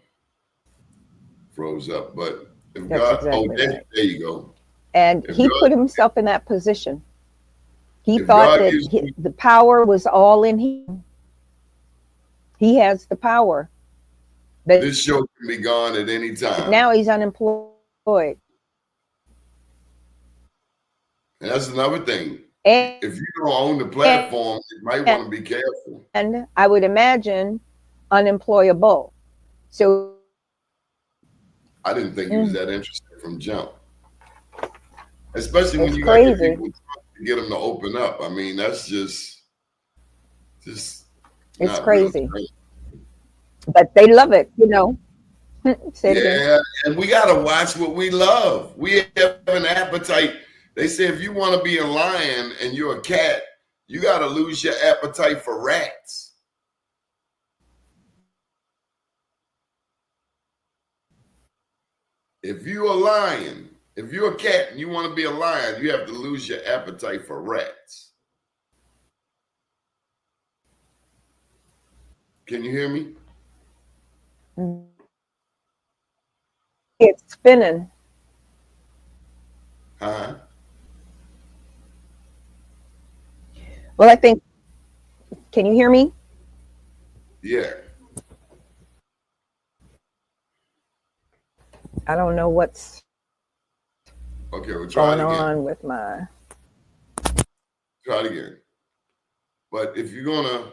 froze up. But if That's God, exactly there you go. And If he God, put himself in that position. He if thought God that gives you, the power was all in him. He has the power, but this show can be gone at any time. now he's unemployed. And that's another thing. And, If you don't own the platform, you might want to be careful. and I would imagine unemployable. So I didn't think he was that interested from jump, especially when it's you got to get crazy. people to get them to open up. I mean, that's just It's not real. crazy. But they love it, you know. Say it again. Yeah, and we got to watch what we love. We have an appetite. They say if you want to be a lion and you're a cat, you got to lose your appetite for rats. If you're a lion, if you're a cat and you want to be a lion, you have to lose your appetite for rats. Can you hear me? It's spinning. Huh? Well, I think, can you hear me? Yeah. I don't know what's Okay, we'll try going it again. on with my. Try it again. But if you're going to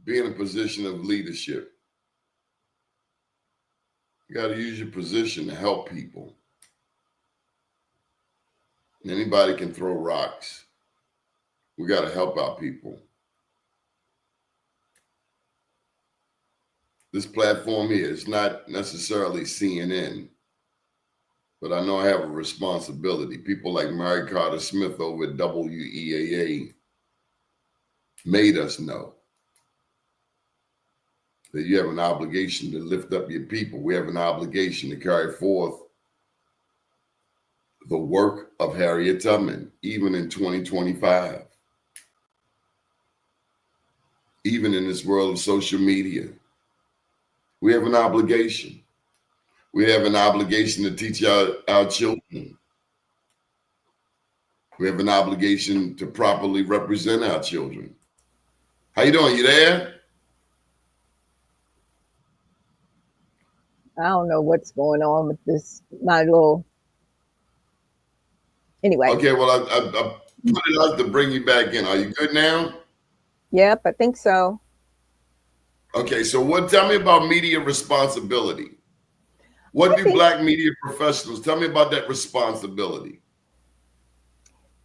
be in a position of leadership, you got to use your position to help people. And anybody can throw rocks. We got to help our people. This platform here is not necessarily CNN, but I know I have a responsibility. People like Mary Carter Smith over at WEAA made us know that you have an obligation to lift up your people. We have an obligation to carry forth the work of Harriet Tubman, even in 2025, even in this world of social media. We have an obligation. We have an obligation to teach our children. We have an obligation to properly represent our children. How you doing? You there? I don't know what's going on with this. My little. Anyway. Okay, well, I put it out to bring you back in. Are you good now? Yep, I think so. Okay, so tell me about media responsibility. What do Black media professionals, tell me about that responsibility.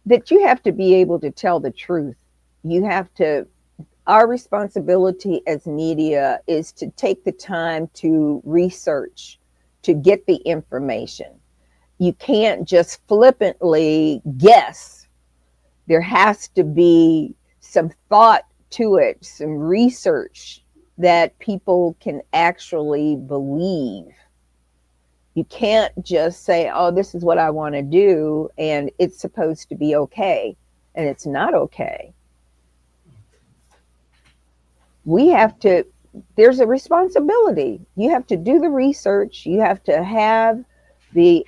That you have to be able to tell the truth. You have to, our responsibility as media is to take the time to research, to get the information. You can't just flippantly guess. There has to be some thought to it, some research that people can actually believe. You can't just say, oh, this is what I want to do, and it's supposed to be okay, and it's not okay. We have to, there's a responsibility. You have to do the research. You have to have the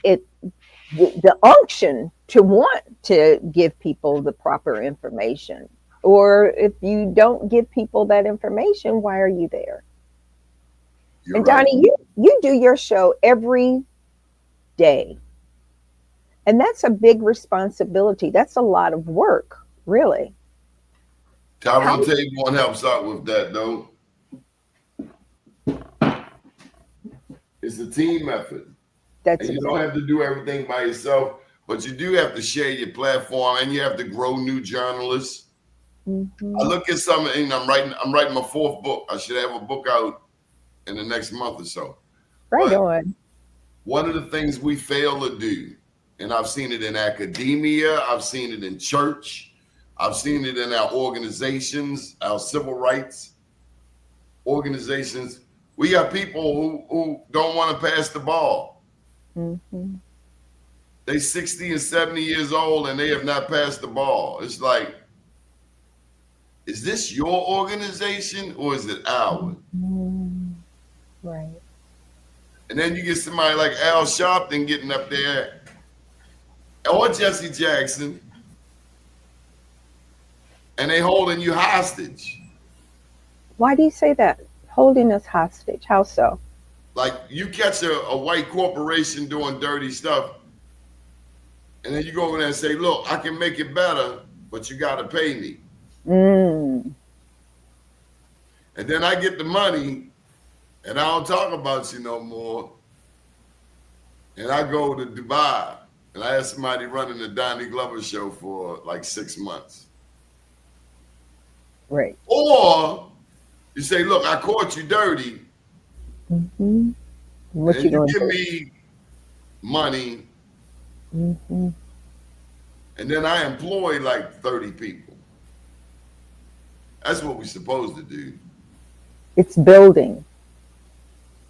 unction to want to give people the proper information. Or if you don't give people that information, why are you there? You're and right. Doni, you do your show every day. And that's a big responsibility. That's a lot of work, really. Tyrone Tavon helps out with that, though. It's a team effort. And you don't have to do everything by yourself, but you do have to share your platform, and you have to grow new journalists. Mm-hmm. I look at some, and I'm writing my fourth book. I should have a book out in the next month or so. Right on. One of the things we fail to do, and I've seen it in academia, I've seen it in church, I've seen it in our organizations, our civil rights organizations. We got people who don't want to pass the ball. Mm-hmm. They 60 and 70 years old and they have not passed the ball. It's like, is this your organization or is it ours? Mm-hmm. Right. And then you get somebody like Al Sharpton getting up there or Jesse Jackson, and they holding you hostage. Why do you say that? Holding us hostage. How so? Like you catch a white corporation doing dirty stuff, and then you go over there and say, "Look, I can make it better, but you got to pay me." Mm, And then I get the money, and I don't talk about you no more. And I go to Dubai, and I had somebody running the Donnie Glover show for like 6 months. right. Or you say, "Look, I caught you dirty, Hmm. What you and you gonna give do? me money, Hmm. and then I employ like 30 people." That's what we're supposed to do. It's building.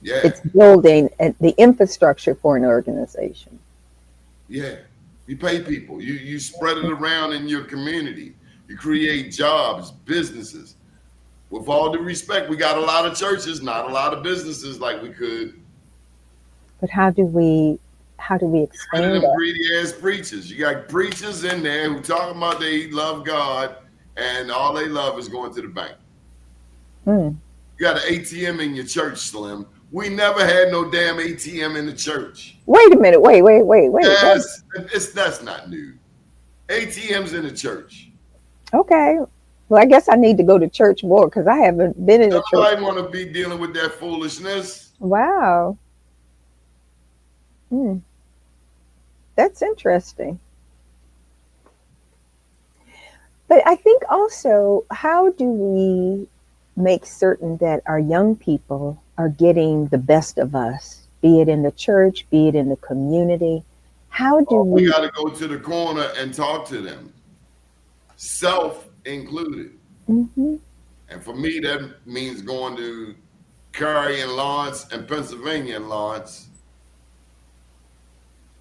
Yeah, It's building the infrastructure for an organization. yeah. You pay people. You spread it around in your community. You create jobs, businesses. With all due respect, we got a lot of churches, not a lot of businesses like we could. But how do we Rid of expand them that? greedy ass preachers. You got preachers in there who talking about they love God and all they love is going to the bank. Mm. You got an ATM in your church, Slim. We never had no damn ATM in the church. Wait a minute. Wait. That's not new. ATMs in the church. Okay. Well, I guess I need to go to church more because I haven't been in a church. Nobody want to be dealing with that foolishness. Wow. Hmm. That's interesting. But I think also, how do we make certain that our young people are getting the best of us, be it in the church, be it in the community? How do We we? got to go to the corner and talk to them, self included. Hmm. And for me, that means going to Cary and Lawrence and Pennsylvania and Lawrence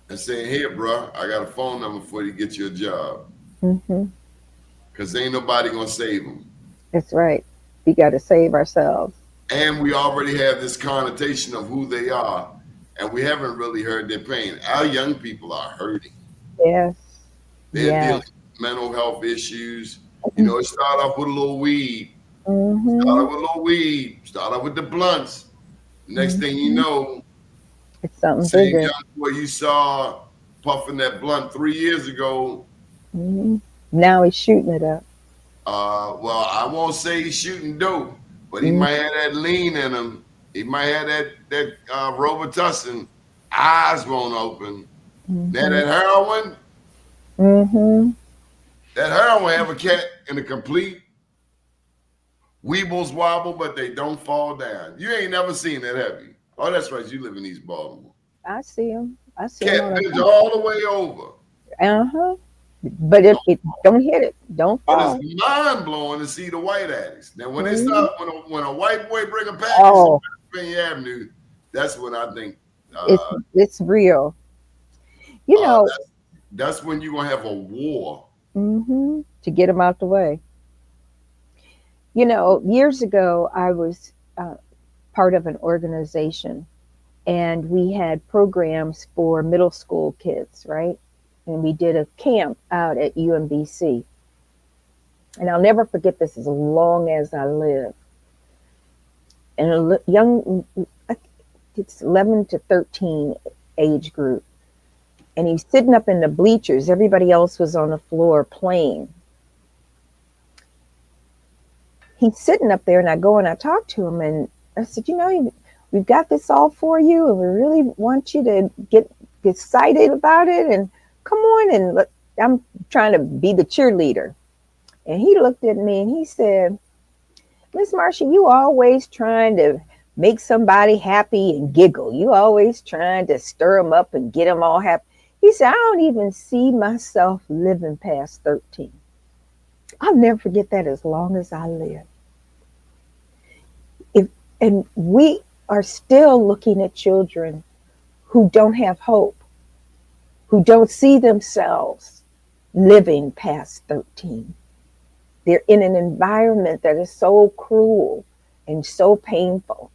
and saying, "Here, bro, I got a phone number for you to get you a job." Hmm. Because ain't nobody going to save them. That's right. We got to save ourselves. And we already have this connotation of who they are, and we haven't really heard their pain. Our young people are hurting. Yes. They're dealing Yes. with mental health issues. You know, it started off with a little weed, start Hmm. off with a little weed, start off with the blunts. Next thing you Hmm. know, It's something same bigger. young boy you saw puffing that blunt 3 years ago. Hmm. Now he's shooting it up. Well, I won't say he's shooting dope, but he Hmm. might have that lean in him. He might have that Robitussin. Eyes won't open. Now Hmm. Hmm. that heroin have a cat in a complete weebles wobble, but they don't fall down. You ain't never seen that, have you? Oh, that's right. You live in East Baltimore. I see him. I see him Cat all the bends time. all the way over. Uh-huh. But it don't hit it, don't But fall. it's mind blowing to see the white addicts. Now, when they Hmm. start, when a white boy bring a package to Oh, Pennsylvania Avenue, that's when I think it's uh, it's real. You uh, know, that's that's when you're gonna have a war. to get them out the way. You know, years ago, I was part of an organization, and we had programs for middle school kids, right? And we did a camp out at UMBC. And I'll never forget this as long as I live. And young, I think it's 11 to 13 age group. And he's sitting up in the bleachers. Everybody else was on the floor playing. He's sitting up there, and I go and I talk to him, and I said, we've got this all for you, and we really want you to get excited about it, and come on, and I'm trying to be the cheerleader. And he looked at me and he said, "Miss Marcia, you always trying to make somebody happy and giggle. You always trying to stir them up and get them all happy." He said, "I don't even see myself living past 13. I'll never forget that as long as I live. And we are still looking at children who don't have hope, who don't see themselves living past 13. They're in an environment that is so cruel and so painful.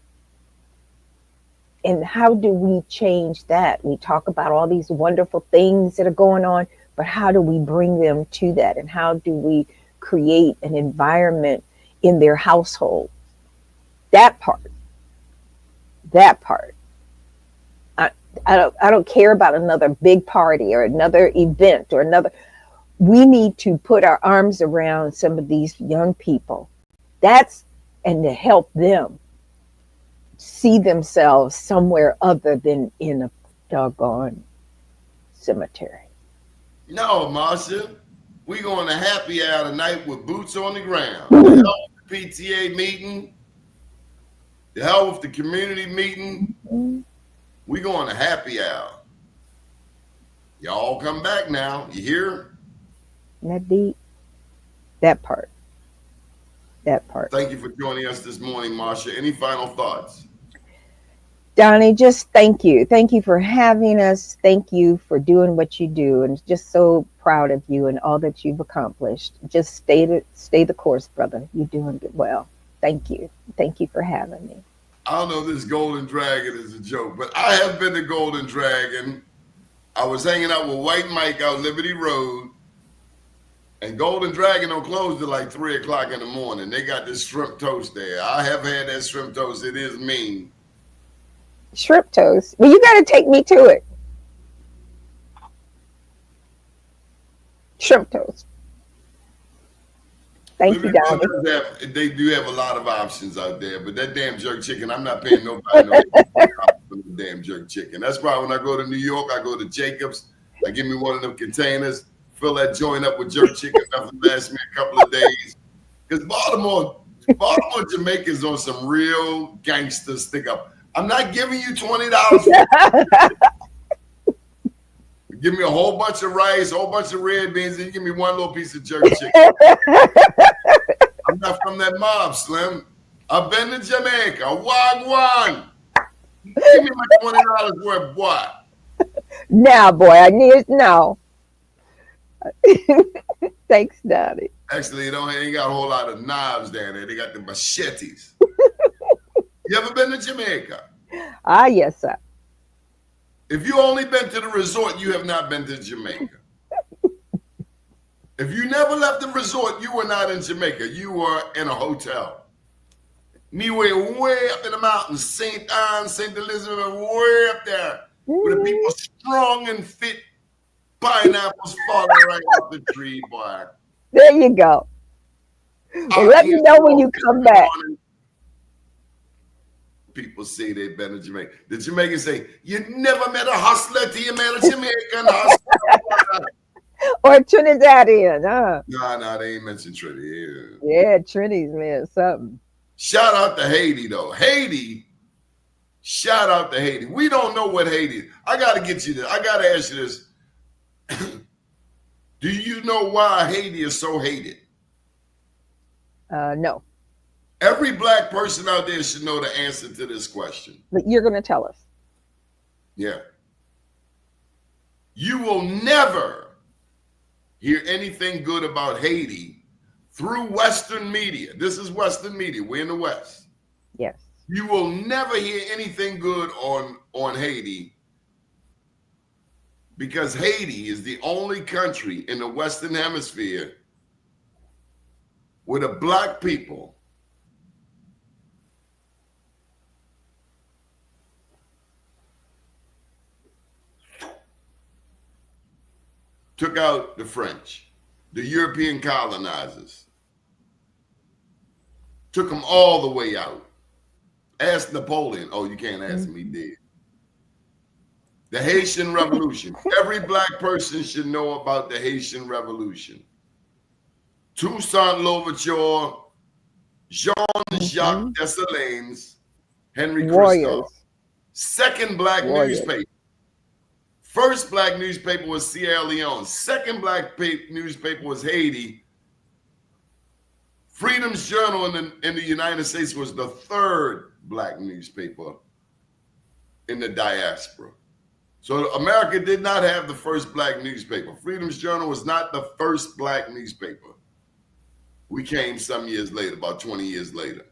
And how do we change that? We talk about all these wonderful things that are going on, but how do we bring them to that? And how do we create an environment in their household? That part. That part. I don't care about another big party or another event or another. We need to put our arms around some of these young people. And to help them see themselves somewhere other than in a doggone cemetery. No, Marsha. We going to happy hour tonight with boots on the ground. The hell with the PTA meeting. The hell with the community meeting. We going to happy hour. Y'all come back now. You hear? That deep. That part. That part. Thank you for joining us this morning, Marsha. Any final thoughts? Doni, just thank you. Thank you for having us. Thank you for doing what you do. And just so proud of you and all that you've accomplished. Just stay the course, brother. You're doing well. Thank you. Thank you for having me. I don't know if this Golden Dragon is a joke, but I have been to Golden Dragon. I was hanging out with White Mike out Liberty Road, and Golden Dragon don't close till like 3 o'clock in the morning. They got this shrimp toast there. I have had that shrimp toast. It is mean. Shrimp toast? Well, you got to take me to it. Shrimp toast. Thank you, Doni. They do have a lot of options out there, but that damn jerk chicken, I'm not paying nobody no for the damn jerk chicken. That's why when I go to New York, I go to Jacob's. I give me one of them containers, fill that joint up with jerk chicken. Nothing lasts me a couple of days. Because Baltimore, Jamaica's on some real gangster stick up. I'm not giving you $20. Give me a whole bunch of rice, a whole bunch of red beans, and you give me one little piece of jerk chicken. I'm not from that mob, Slim. I've been to Jamaica. Wagwan. Give me my $20 worth, what? Now, boy, I need to know. Thanks, Doni. Actually, ain't got a whole lot of knives down there. They got the machetes. You ever been to Jamaica? Ah, yes, sir. If you only been to the resort, you have not been to Jamaica. If you never left the resort, you were not in Jamaica. You were in a hotel. Me way up in the mountains, St. Anne, St. Elizabeth, way up there, where the people strong and fit, pineapples falling right off the tree, boy. There you go. Well, let me know when you come back. People say they've been to Jamaica. The Jamaicans say, you never met a hustler till you met a Jamaican hustler. Or Trinidadian, huh? No, they ain't mentioned Trinity. Yeah, Trinity's man, something. Shout out to Haiti, though. Shout out to Haiti. We don't know what Haiti is. I got to get you this. I got to ask you this. Do you know why Haiti is so hated? No. Every black person out there should know the answer to this question. But you're going to tell us. Yeah. You will never hear anything good about Haiti through Western media. This is Western media. We're in the West. Yes. You will never hear anything good on Haiti because Haiti is the only country in the Western Hemisphere where the black people took out the French, the European colonizers, took them all the way out. Ask Napoleon. Oh, you can't ask him, he did. The Haitian Revolution. Every black person should know about the Haitian Revolution. Toussaint Louverture, Jean-Jacques Dessalines, Henry Christophe. Second black newspaper. First black newspaper was Sierra Leone. Second black newspaper was Haiti. Freedom's Journal in the United States was the third black newspaper in the diaspora. So America did not have the first black newspaper. Freedom's Journal was not the first black newspaper. We came some years later, about 20 years later.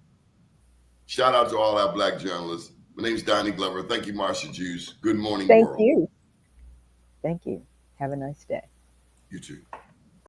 Shout out to all our black journalists. My name's Donnie Glover. Thank you, Marsha Jews. Good morning, Thank world. you. Thank you. Have a nice day. You too.